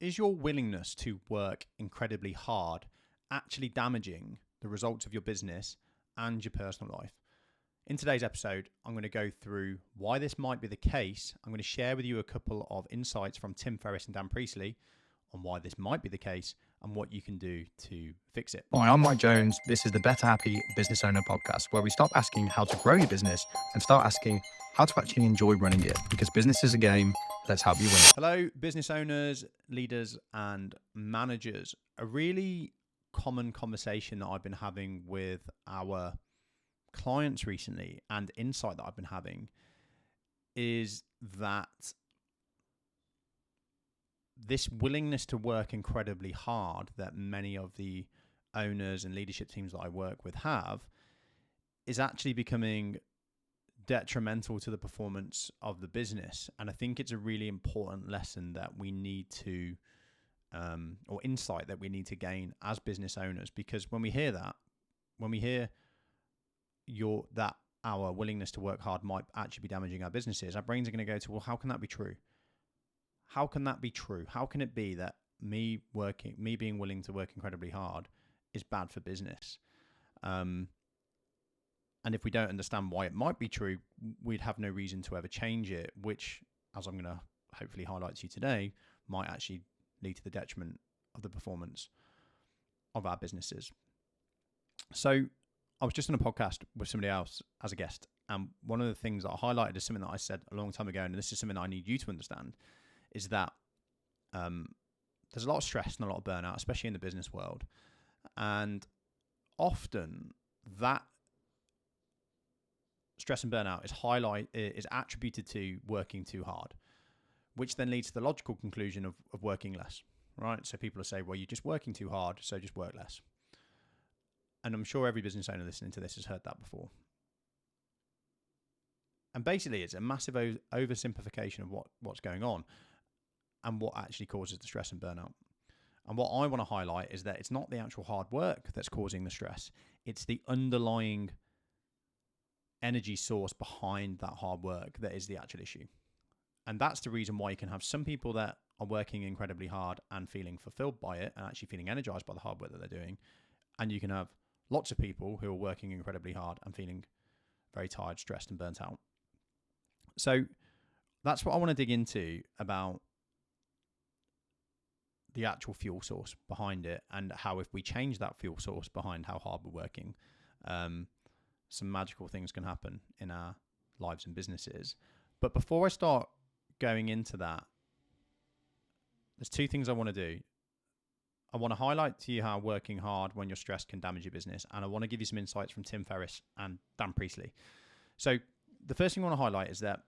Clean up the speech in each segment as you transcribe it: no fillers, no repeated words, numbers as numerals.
Is your willingness to work incredibly hard actually damaging the results of your business and your personal life? In today's episode, I'm going to go through why this might be the case. I'm going to share with you a couple of insights from Tim Ferriss and Dan Priestley on why this might be the case and what you can do to fix it. Hi, I'm Mike Jones. This is the Better Happy Business Owner podcast, where we stop asking how to grow your business and start asking how to actually enjoy running it, because business is a game. Let's help you win it. Hello, business owners, leaders, and managers. A really common conversation that I've been having with our clients recently, and insight that I've been having, is that this willingness to work incredibly hard that many of the owners and leadership teams that I work with have is actually becoming detrimental to the performance of the business. And I think it's a really important lesson that we need to, or insight that we need to gain as business owners, because when we hear that, when we hear that our willingness to work hard might actually be damaging our businesses, our brains are going to go to, well, how can that be true? How can that be true? How can it be that me being willing to work incredibly hard is bad for business? And if we don't understand why it might be true, we'd have no reason to ever change it, which, as I'm going to hopefully highlight to you today, might actually lead to the detriment of the performance of our businesses. So I was just on a podcast with somebody else as a guest, and one of the things that I highlighted is something that I said a long time ago, and this is something that I need you to understand, is that there's a lot of stress and a lot of burnout, especially in the business world. And often that stress and burnout is attributed to working too hard, which then leads to the logical conclusion of working less, right? So people will say, well, you're just working too hard, so just work less. And I'm sure every business owner listening to this has heard that before. And basically, it's a massive oversimplification of what's going on and what actually causes the stress and burnout. And what I want to highlight is that it's not the actual hard work that's causing the stress. It's the underlying energy source behind that hard work that is the actual issue. And that's the reason why you can have some people that are working incredibly hard and feeling fulfilled by it and actually feeling energized by the hard work that they're doing. And you can have lots of people who are working incredibly hard and feeling very tired, stressed, and burnt out. So that's what I want to dig into about the actual fuel source behind it, and how if we change that fuel source behind how hard we're working, some magical things can happen in our lives and businesses. But before I start going into that, there's two things I want to do. I want to highlight to you how working hard when you're stressed can damage your business, and I want to give you some insights from Tim Ferriss and Dan Priestley. So the first thing I want to highlight is that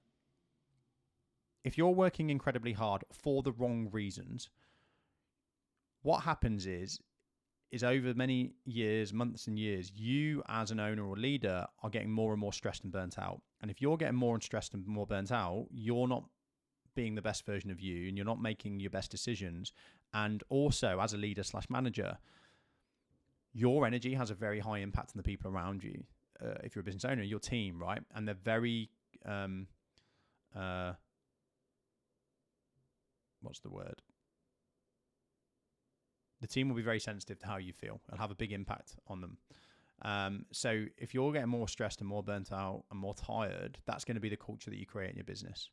if you're working incredibly hard for the wrong reasons, what happens is over many years, months and years, you as an owner or leader are getting more and more stressed and burnt out. And if you're getting more and stressed and more burnt out, you're not being the best version of you, and you're not making your best decisions. And also, as a leader / manager, your energy has a very high impact on the people around you. If you're a business owner, your team, right? And they're very, what's the word? The team will be very sensitive to how you feel. It'll have a big impact on them. So if you're getting more stressed and more burnt out and more tired, that's going to be the culture that you create in your business.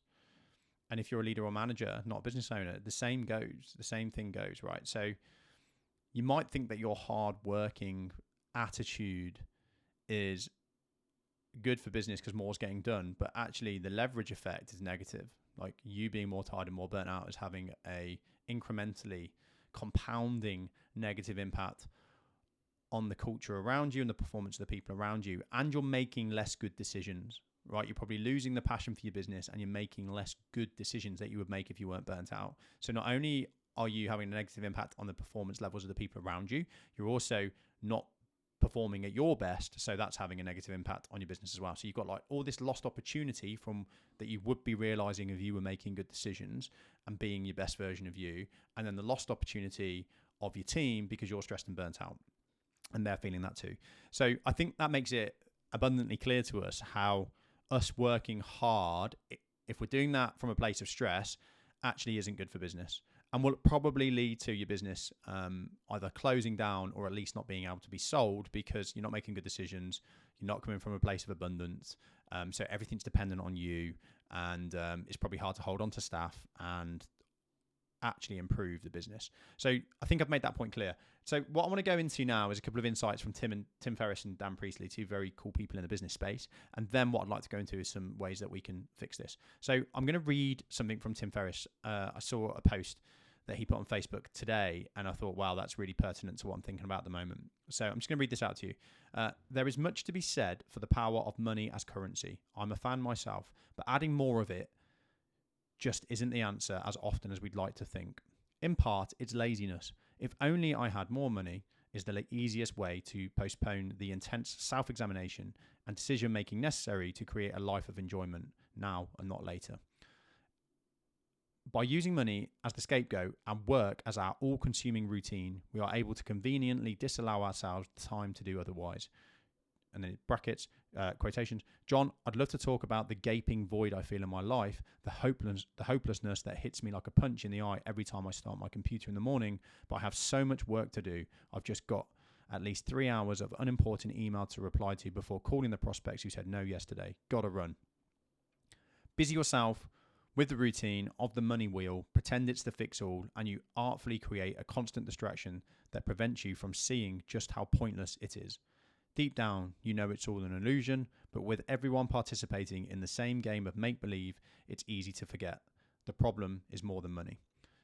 And if you're a leader or manager, not a business owner, the same thing goes, right? So you might think that your hard-working attitude is good for business because more's getting done, but actually the leverage effect is negative. Like, you being more tired and more burnt out is having a incrementally compounding negative impact on the culture around you and the performance of the people around you. And you're making less good decisions, right? You're probably losing the passion for your business, and you're making less good decisions that you would make if you weren't burnt out. So not only are you having a negative impact on the performance levels of the people around you, you're also not performing at your best, so that's having a negative impact on your business as well. So you've got like all this lost opportunity from that you would be realizing if you were making good decisions and being your best version of you, and then the lost opportunity of your team because you're stressed and burnt out, and they're feeling that too. So I think that makes it abundantly clear to us how us working hard, if we're doing that from a place of stress, actually isn't good for business. and will probably lead to your business either closing down or at least not being able to be sold because you're not making good decisions. You're not coming from a place of abundance. So everything's dependent on you, and it's probably hard to hold on to staff and actually improve the business. So I think I've made that point clear. So what I want to go into now is a couple of insights from Tim Ferriss and Dan Priestley, two very cool people in the business space. And then what I'd like to go into is some ways that we can fix this. So I'm going to read something from Tim Ferriss. I saw a post that he put on Facebook today, and I thought, wow, that's really pertinent to what I'm thinking about at the moment. So I'm just going to read this out to you. There is much to be said for the power of money as currency. I'm a fan myself, but adding more of it just isn't the answer as often as we'd like to think. In part, it's laziness. If only I had more money is the easiest way to postpone the intense self-examination and decision-making necessary to create a life of enjoyment now and not later. By using money as the scapegoat and work as our all-consuming routine, we are able to conveniently disallow ourselves the time to do otherwise. And then brackets, quotations. John, I'd love to talk about the gaping void I feel in my life, the hopelessness that hits me like a punch in the eye every time I start my computer in the morning, but I have so much work to do. I've just got at least 3 hours of unimportant email to reply to before calling the prospects who said no yesterday. Gotta run. Busy yourself with the routine of the money wheel, pretend it's the fix-all, and you artfully create a constant distraction that prevents you from seeing just how pointless it is. Deep down, you know it's all an illusion, but with everyone participating in the same game of make-believe, it's easy to forget. The problem is more than money.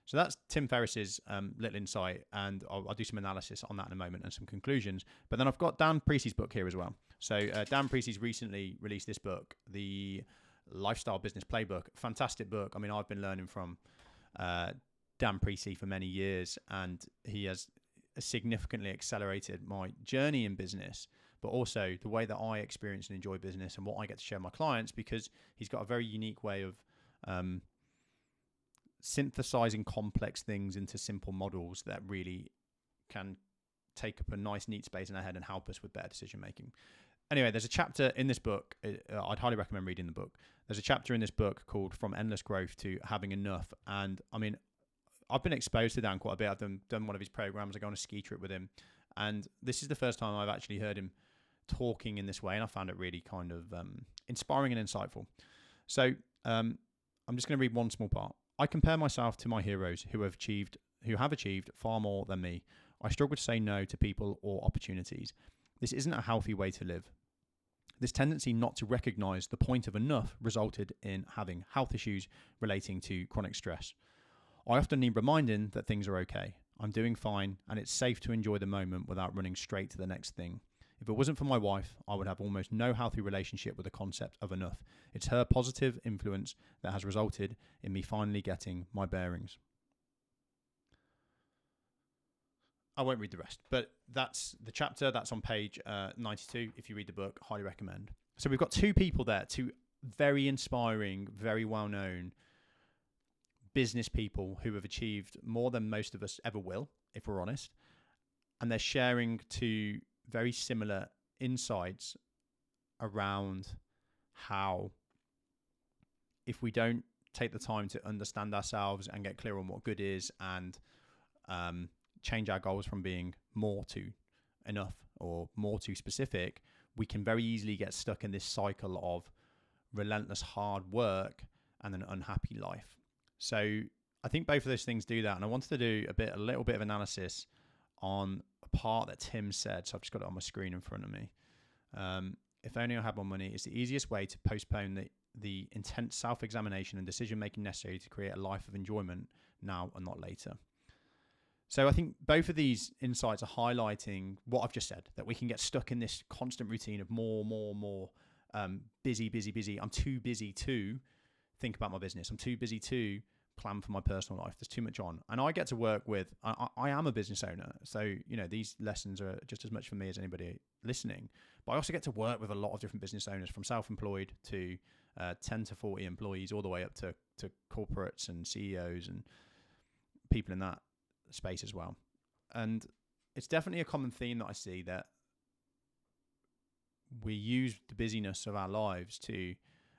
So that's Tim Ferriss's little insight, and I'll do some analysis on that in a moment and some conclusions. But then I've got Dan Priestley's book here as well. So Dan Priestley's recently released this book, The Lifestyle Business Playbook. Fantastic book. I mean, I've been learning from Dan Priestley for many years, and he has significantly accelerated my journey in business, but also the way that I experience and enjoy business and what I get to share with my clients, because he's got a very unique way of synthesizing complex things into simple models that really can take up a nice, neat space in our head and help us with better decision making. Anyway, there's a chapter in this book. I'd highly recommend reading the book. There's a chapter in this book called From Endless Growth to Having Enough. And I mean, I've been exposed to Dan quite a bit. I've done one of his programs. I go on a ski trip with him. And this is the first time I've actually heard him talking in this way. And I found it really kind of inspiring and insightful. So I'm just going to read one small part. I compare myself to my heroes who have achieved far more than me. I struggle to say no to people or opportunities. This isn't a healthy way to live. This tendency not to recognize the point of enough resulted in having health issues relating to chronic stress. I often need reminding that things are okay. I'm doing fine, and it's safe to enjoy the moment without running straight to the next thing. If it wasn't for my wife, I would have almost no healthy relationship with the concept of enough. It's her positive influence that has resulted in me finally getting my bearings. I won't read the rest, but that's the chapter. That's on page 92. If you read the book, highly recommend. So we've got two people there, two very inspiring, very well-known business people who have achieved more than most of us ever will, if we're honest. And they're sharing two very similar insights around how if we don't take the time to understand ourselves and get clear on what good is and change our goals from being more to enough or more to specific, we can very easily get stuck in this cycle of relentless hard work and an unhappy life. So I think both of those things do that. And I wanted to do a little bit of analysis on a part that Tim said. So I've just got it on my screen in front of me. If only I had more money, it's the easiest way to postpone the intense self-examination and decision-making necessary to create a life of enjoyment now and not later. So I think both of these insights are highlighting what I've just said, that we can get stuck in this constant routine of more, busy. I'm too busy to think about my business. I'm too busy to plan for my personal life. There's too much on. And I get to work with, I am a business owner. So, these lessons are just as much for me as anybody listening. But I also get to work with a lot of different business owners, from self-employed to 10 to 40 employees, all the way up to corporates and CEOs and people in that space as well. And it's definitely a common theme that I see, that we use the busyness of our lives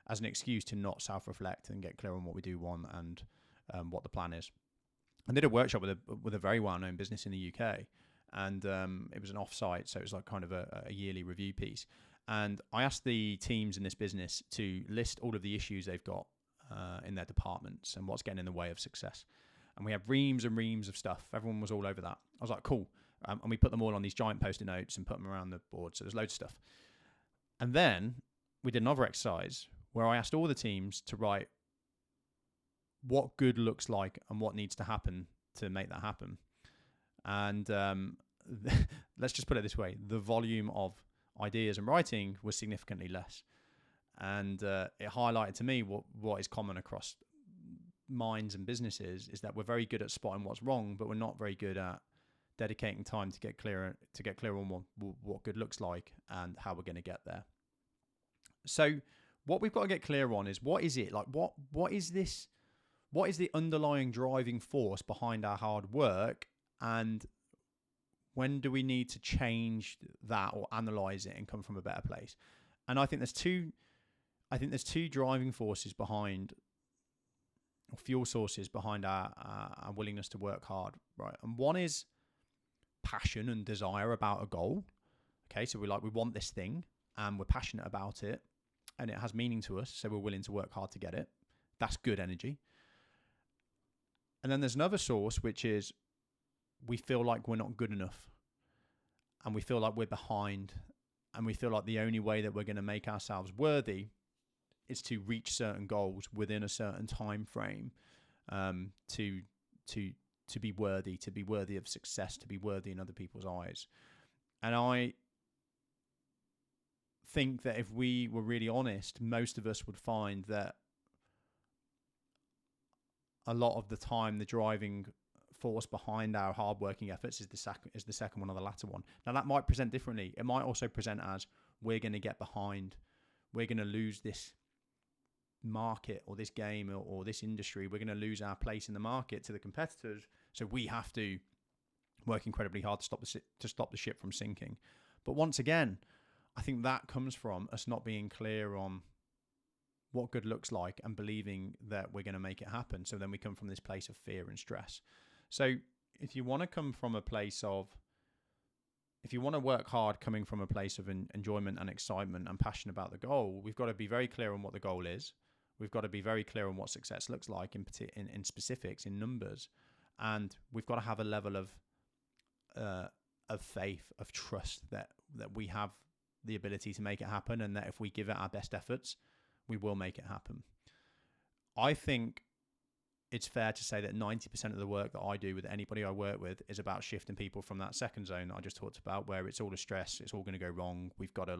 as an excuse to not self-reflect and get clear on what we do want and what the plan is. I did a workshop with a very well-known business in the UK, and it was an off-site, so it was like kind of a yearly review piece. And I asked the teams in this business to list all of the issues they've got in their departments and what's getting in the way of success. And we had reams and reams of stuff. Everyone was all over that. I was like, cool. And we put them all on these giant Post-it notes and put them around the board. So there's loads of stuff. And then we did another exercise where I asked all the teams to write what good looks like and what needs to happen to make that happen. And let's just put it this way. The volume of ideas and writing was significantly less. And it highlighted to me what is common across minds and businesses is that we're very good at spotting what's wrong, but we're not very good at dedicating time to get clear on what good looks like and how we're going to get there. So what we've got to get clear on is, what is it? Like, what is this? What is the underlying driving force behind our hard work? And when do we need to change that or analyze it and come from a better place? And I think there's two driving forces behind, or fuel sources behind our willingness to work hard, right? And one is passion and desire about a goal. Okay, so we want this thing and we're passionate about it and it has meaning to us, so we're willing to work hard to get it. That's good energy. And then there's another source, which is we feel like we're not good enough and we feel like we're behind and we feel like the only way that we're going to make ourselves worthy is to reach certain goals within a certain time frame, to be worthy of success, to be worthy in other people's eyes. And I think that if we were really honest, most of us would find that a lot of the time the driving force behind our hardworking efforts is the second one, or the latter one. Now that might present differently. It might also present as, we're going to get behind, we're going to lose this market or this game or this industry, we're going to lose our place in the market to the competitors, so we have to work incredibly hard to stop the ship from sinking. But once again, I think that comes from us not being clear on what good looks like and believing that we're going to make it happen. So then we come from this place of fear and stress. So if you want to come from a place of, if you want to work hard coming from a place of enjoyment and excitement and passion about the goal, we've got to be very clear on what the goal is. We've got to be very clear on what success looks like in specifics, in numbers. And we've got to have a level of faith, of trust that we have the ability to make it happen, and that if we give it our best efforts, we will make it happen. I think it's fair to say that 90% of the work that I do with anybody I work with is about shifting people from that second zone that I just talked about, where it's all the stress, it's all going to go wrong, we've got to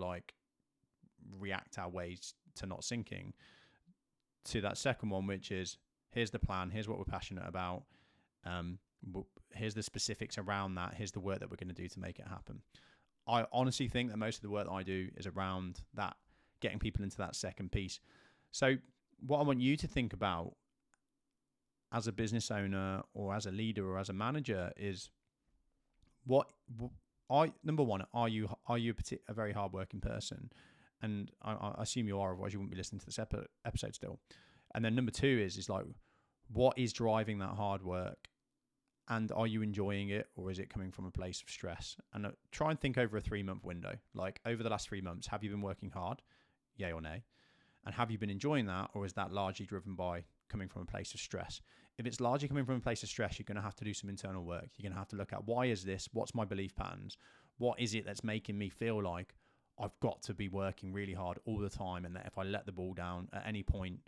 react our ways to not sinking, to that second one, which is, here's the plan, here's what we're passionate about, here's the specifics around that, here's the work that we're going to do to make it happen. I honestly think that most of the work that I do is around that, getting people into that second piece. So what I want you to think about as a business owner or as a leader or as a manager is, number one, are you a very hardworking person? And I assume you are, otherwise you wouldn't be listening to this episode still. And then number two is like, what is driving that hard work? And are you enjoying it, or is it coming from a place of stress? And try and think over a 3-month window. Like, over the last 3 months, have you been working hard? Yay or nay? And have you been enjoying that, or is that largely driven by coming from a place of stress? If it's largely coming from a place of stress, you're going to have to do some internal work. You're going to have to look at, why is this? What's my belief patterns? What is it that's making me feel like I've got to be working really hard all the time, and that if I let the ball down at any point,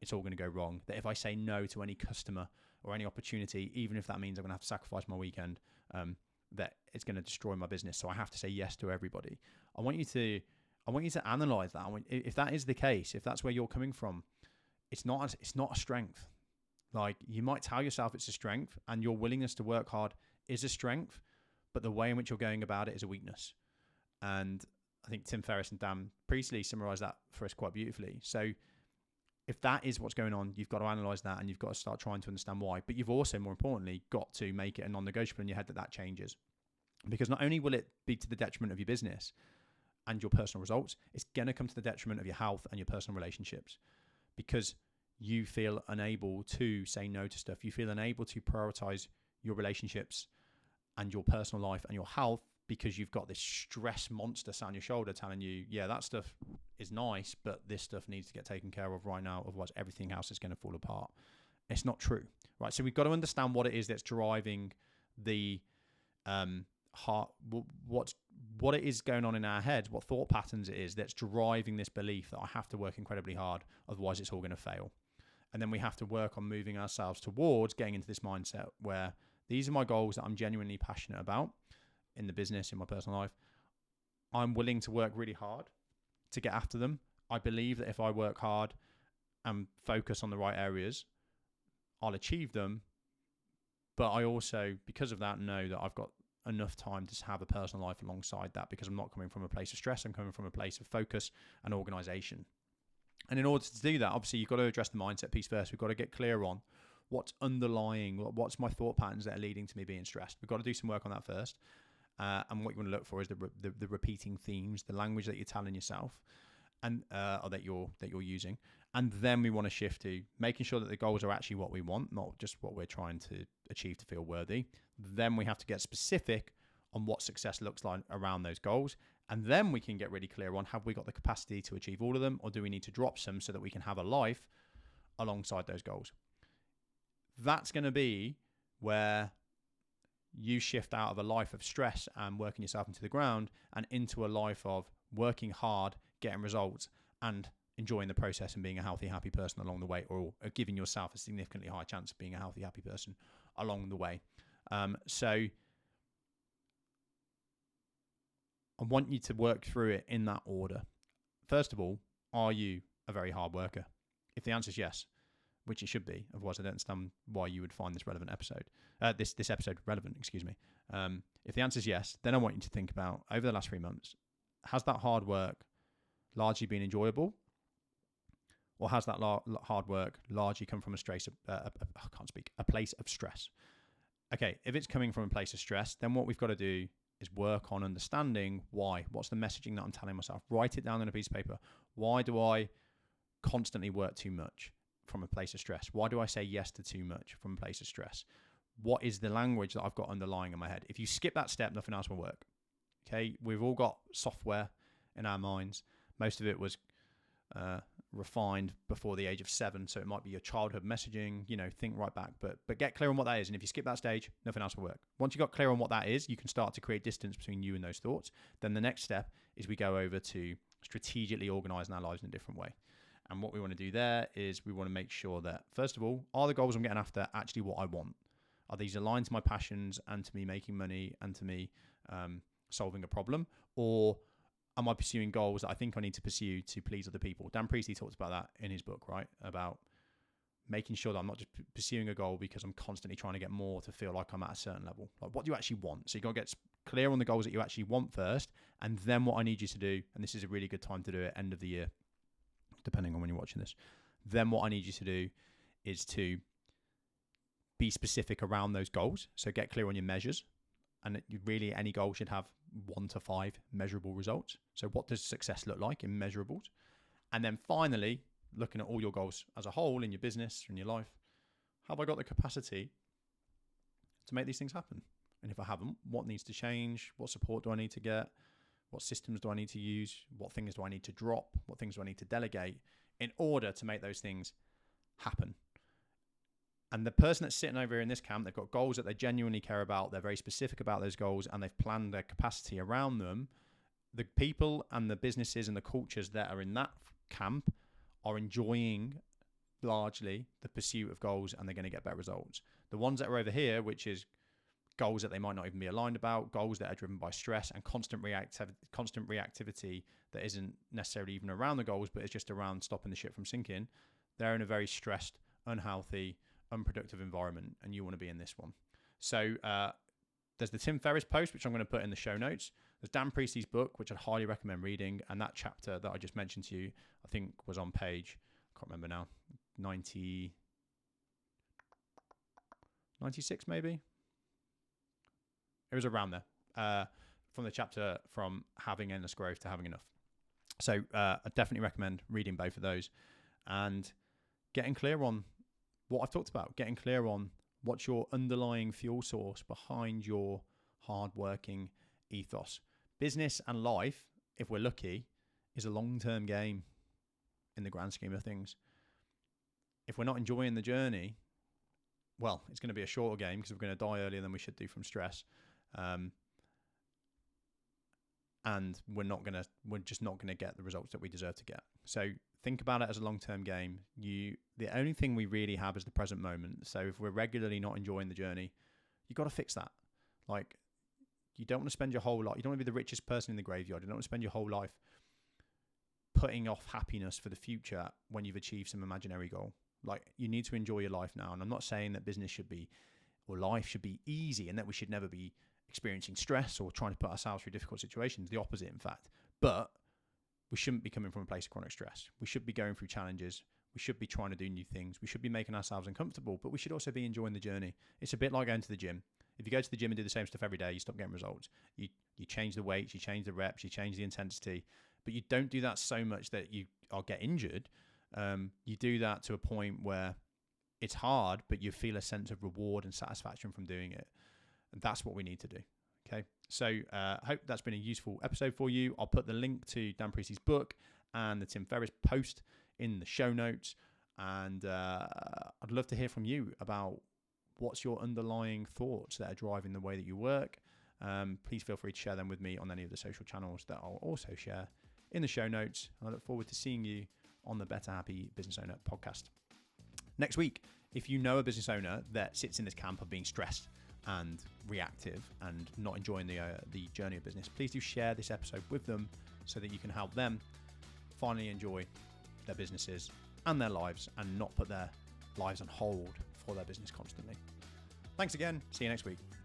it's all going to go wrong? That if I say no to any customer or any opportunity, even if that means I'm going to have to sacrifice my weekend, that it's going to destroy my business. So I have to say yes to everybody. I want you to analyze that. If that is the case, if that's where you're coming from, it's not a strength. Like, you might tell yourself it's a strength, and your willingness to work hard is a strength, but the way in which you're going about it is a weakness. And I think Tim Ferriss and Dan Priestley summarized that for us quite beautifully. So if that is what's going on, you've got to analyze that, and you've got to start trying to understand why. But you've also, more importantly, got to make it a non-negotiable in your head that changes. Because not only will it be to the detriment of your business and your personal results, it's going to come to the detriment of your health and your personal relationships. Because you feel unable to say no to stuff. You feel unable to prioritize your relationships and your personal life and your health because you've got this stress monster sat on your shoulder telling you, yeah, that stuff is nice, but this stuff needs to get taken care of right now. Otherwise, everything else is going to fall apart. It's not true, right? So we've got to understand what it is that's driving the heart, what it is going on in our heads, what thought patterns it is that's driving this belief that I have to work incredibly hard, otherwise it's all going to fail. And then we have to work on moving ourselves towards getting into this mindset where these are my goals that I'm genuinely passionate about in the business, in my personal life. I'm willing to work really hard to get after them. I believe that if I work hard and focus on the right areas, I'll achieve them. But I also, because of that, know that I've got enough time to have a personal life alongside that, because I'm not coming from a place of stress. I'm coming from a place of focus and organization. And in order to do that, obviously, you've got to address the mindset piece first. We've got to get clear on what's underlying, what's my thought patterns that are leading to me being stressed. We've got to do some work on that first. And what you want to look for is the repeating themes, the language that you're telling yourself, and or that you're using. And then we want to shift to making sure that the goals are actually what we want, not just what we're trying to achieve to feel worthy. Then we have to get specific on what success looks like around those goals. And then we can get really clear on, have we got the capacity to achieve all of them, or do we need to drop some so that we can have a life alongside those goals? That's going to be where you shift out of a life of stress and working yourself into the ground and into a life of working hard, getting results, and enjoying the process and being a healthy, happy person along the way, or giving yourself a significantly higher chance of being a healthy, happy person along the way. So I want you to work through it in that order. First of all, are you a very hard worker? If the answer is yes, which it should be, otherwise I don't understand why you would find this relevant episode. This episode relevant, excuse me. If the answer is yes, then I want you to think about, over the last 3 months, has that hard work largely been enjoyable? Or has that hard work largely come from a place of stress? Okay, if it's coming from a place of stress, then what we've got to do is work on understanding why. What's the messaging that I'm telling myself? Write it down on a piece of paper. Why do I constantly work too much from a place of stress? Why do I say yes to too much from a place of stress? What is the language that I've got underlying in my head? If you skip that step, nothing else will work. Okay, we've all got software in our minds. Most of it was refined before the age of 7, so it might be your childhood messaging, think right back, but get clear on what that is. And if you skip that stage, nothing else will work. Once you got clear on what that is, you can start to create distance between you and those thoughts. Then the next step is we go over to strategically organizing our lives in a different way. And what we want to do there is we want to make sure that, first of all, are the goals I'm getting after actually what I want? Are these aligned to my passions and to me making money and to me solving a problem? Or am I pursuing goals that I think I need to pursue to please other people? Dan Priestley talks about that in his book, right? About making sure that I'm not just pursuing a goal because I'm constantly trying to get more to feel like I'm at a certain level. Like, what do you actually want? So you got to get clear on the goals that you actually want first. And then what I need you to do, and this is a really good time to do it, end of the year, depending on when you're watching this, then what I need you to do is to be specific around those goals. So get clear on your measures. And really, any goal should have 1 to 5 measurable results. So what does success look like in measurables? And then finally, looking at all your goals as a whole in your business, in your life, have I got the capacity to make these things happen? And if I haven't, what needs to change? What support do I need to get? What systems do I need to use? What things do I need to drop? What things do I need to delegate in order to make those things happen? And the person that's sitting over here in this camp, they've got goals that they genuinely care about. They're very specific about those goals and they've planned their capacity around them. The people and the businesses and the cultures that are in that camp are enjoying largely the pursuit of goals and they're going to get better results. The ones that are over here, which is goals that they might not even be aligned about, goals that are driven by stress and constant reactivity that isn't necessarily even around the goals, but it's just around stopping the ship from sinking, they're in a very stressed, unhealthy, unproductive environment, and you want to be in this one. So there's the Tim Ferriss post, which I'm going to put in the show notes. There's Dan Priestley's book, which I'd highly recommend reading, and that chapter that I just mentioned to you, I think was on page, I can't remember now, 96 maybe? It was around there, from the chapter from having endless growth to having enough. So I definitely recommend reading both of those. And getting clear on what I've talked about, getting clear on what's your underlying fuel source behind your hard-working ethos. Business and life, if we're lucky, is a long-term game in the grand scheme of things. If we're not enjoying the journey, well, it's going to be a shorter game because we're going to die earlier than we should do from stress. And we're just not going to get the results that we deserve to get. So think about it as a long-term game. The only thing we really have is the present moment. So if we're regularly not enjoying the journey, you got to fix that. Like, you don't want to spend your whole life, you don't want to be the richest person in the graveyard. You don't want to spend your whole life putting off happiness for the future when you've achieved some imaginary goal. Like, you need to enjoy your life now. And I'm not saying that business should be, or life should be easy, and that we should never be experiencing stress or trying to put ourselves through difficult situations. The opposite, in fact. But we shouldn't be coming from a place of chronic stress. We should be going through challenges. We should be trying to do new things. We should be making ourselves uncomfortable, but we should also be enjoying the journey. It's a bit like going to the gym. If you go to the gym and do the same stuff every day, you stop getting results. You change the weights, you change the reps, you change the intensity, but you don't do that so much that you get injured. You do that to a point where it's hard, but you feel a sense of reward and satisfaction from doing it. And that's what we need to do. Okay. So I hope that's been a useful episode for you. I'll put the link to Dan Priestley's book and the Tim Ferriss post in the show notes. And I'd love to hear from you about what's your underlying thoughts that are driving the way that you work. Please feel free to share them with me on any of the social channels that I'll also share in the show notes. I look forward to seeing you on the Better Happy Business Owner podcast. Next week, if you know a business owner that sits in this camp of being stressed and reactive and not enjoying the journey of business, please do share this episode with them so that you can help them finally enjoy their businesses and their lives and not put their lives on hold for their business constantly. Thanks again. See you next week.